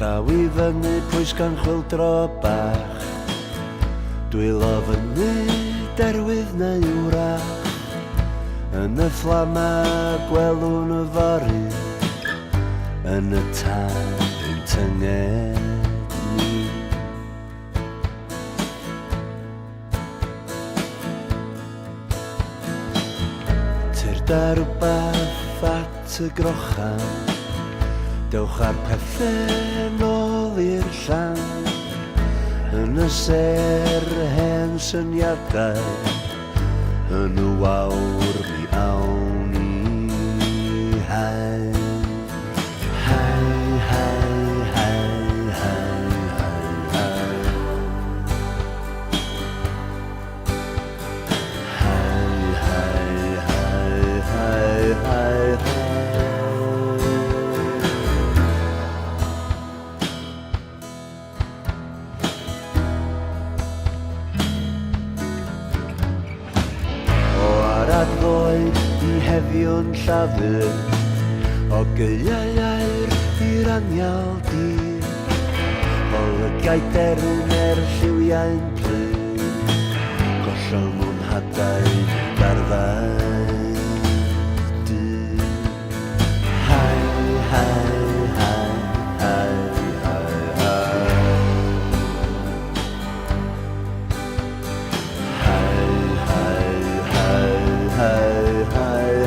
Llaw I fyny pwysgan chwyldro bach. Dwi lofynu derwydd neu wrach. Yn y fflama gwelwn y fory. Yn y tân yn tyngedni. Tyrda rhywbeth at y grochan. Dewch ar pethau nôl i'r llan. Yn y ser hen syniadau. Yn y wawr mi awn I hau. Hau, hau, hau, hau, hau, hau. Hau, hau, hau, hau, hau, hau. Ddoed I heddiw'n llafur o geiau'r i'r anial dir. Olygau deryn lliwiau'n plyn, gollol mwyn hadau garfau dyr. Hau, hau, hau, hau, hau, hau. Hau, hau, hau, hau, hau, hau.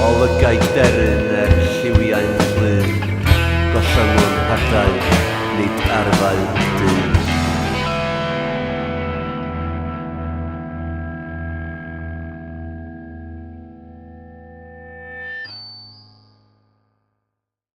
Olygau deryn lliwiau'n plyn, gollwng nhw'n hadau, nid arfau dyn.